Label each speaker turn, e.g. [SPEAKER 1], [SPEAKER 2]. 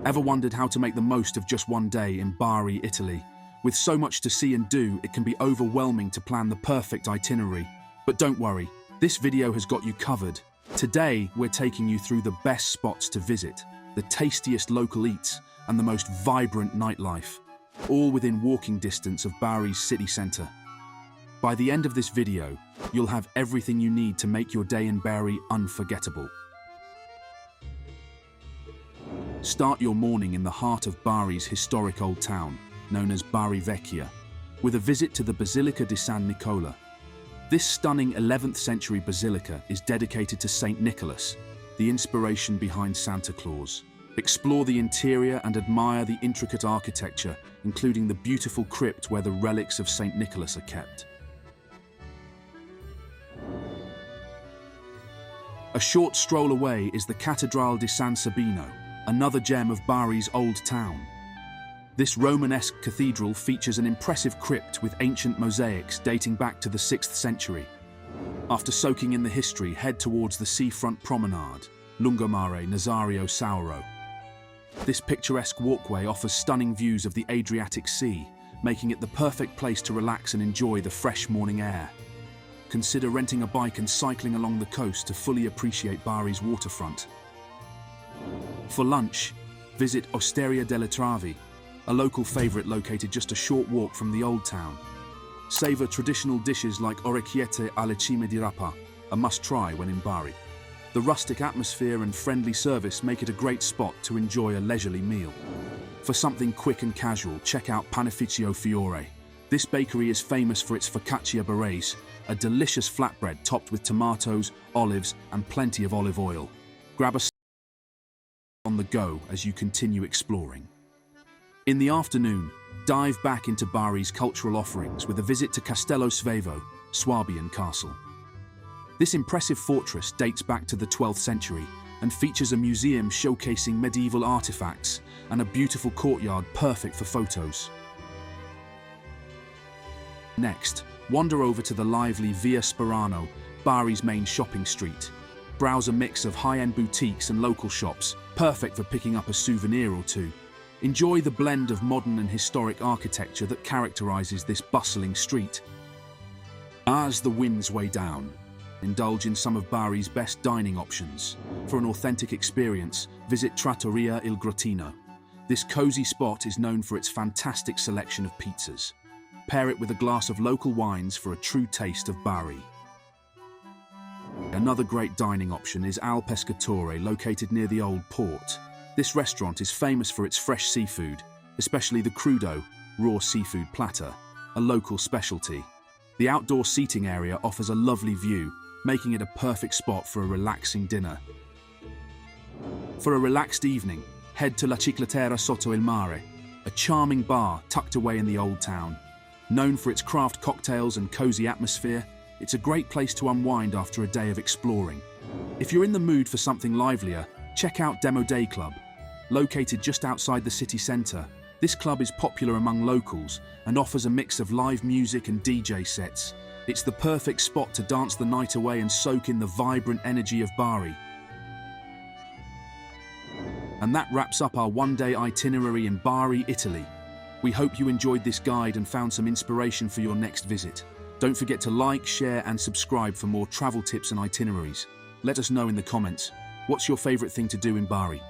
[SPEAKER 1] Ever wondered how to make the most of just one day in Bari, Italy? With so much to see and do, it can be overwhelming to plan the perfect itinerary. But don't worry, this video has got you covered. Today, we're taking you through the best spots to visit, the tastiest local eats, and the most vibrant nightlife, all within walking distance of Bari's city centre. By the end of this video, you'll have everything you need to make your day in Bari unforgettable. Start your morning in the heart of Bari's historic old town, known as Bari Vecchia, with a visit to the Basilica di San Nicola. This stunning 11th century basilica is dedicated to Saint Nicholas, the inspiration behind Santa Claus. Explore the interior and admire the intricate architecture, including the beautiful crypt where the relics of Saint Nicholas are kept. A short stroll away is the Cattedrale di San Sabino, another gem of Bari's old town. This Romanesque cathedral features an impressive crypt with ancient mosaics dating back to the 6th century. After soaking in the history, head towards the Seafront promenade, Lungomare Nazario Sauro. This picturesque walkway offers stunning views of the Adriatic Sea, making it the perfect place to relax and enjoy the fresh morning air. Consider renting a bike and cycling along the coast to fully appreciate Bari's waterfront. For lunch, visit Osteria delle Travi, a local favourite located just a short walk from the old town. Savour traditional dishes like orecchiette alle cime di rapa, a must-try when in Bari. The rustic atmosphere and friendly service make it a great spot to enjoy a leisurely meal. For something quick and casual, check out Panificio Fiore. This bakery is famous for its focaccia berets, a delicious flatbread topped with tomatoes, olives, and plenty of olive oil. Grab a on the go as you continue exploring. In the afternoon, dive back into Bari's cultural offerings with a visit to Castello Svevo, Swabian Castle. This impressive fortress dates back to the 12th century and features a museum showcasing medieval artifacts and a beautiful courtyard perfect for photos. Next, wander over to the lively Via Sperano, Bari's main shopping street. Browse a mix of high-end boutiques and local shops, perfect for picking up a souvenir or two. Enjoy the blend of modern and historic architecture that characterizes this bustling street. As the winds weigh down, indulge in some of Bari's best dining options. For an authentic experience, visit Trattoria Il Grottino. This cozy spot is known for its fantastic selection of pizzas. Pair it with a glass of local wines for a true taste of Bari. Another great dining option is Al Pescatore, located near the old port. This restaurant is famous for its fresh seafood, especially the crudo, raw seafood platter, a local specialty. The outdoor seating area offers a lovely view, making it a perfect spot for a relaxing dinner. For a relaxed evening, head to La Ciclatera Sotto il Mare, a charming bar tucked away in the old town. Known for its craft cocktails and cozy atmosphere, it's a great place to unwind after a day of exploring. If you're in the mood for something livelier, check out Demo Day Club. Located just outside the city centre, this club is popular among locals and offers a mix of live music and DJ sets. It's the perfect spot to dance the night away and soak in the vibrant energy of Bari. And that wraps up our one-day itinerary in Bari, Italy. We hope you enjoyed this guide and found some inspiration for your next visit. Don't forget to like, share and subscribe for more travel tips and itineraries. Let us know in the comments, what's your favourite thing to do in Bari?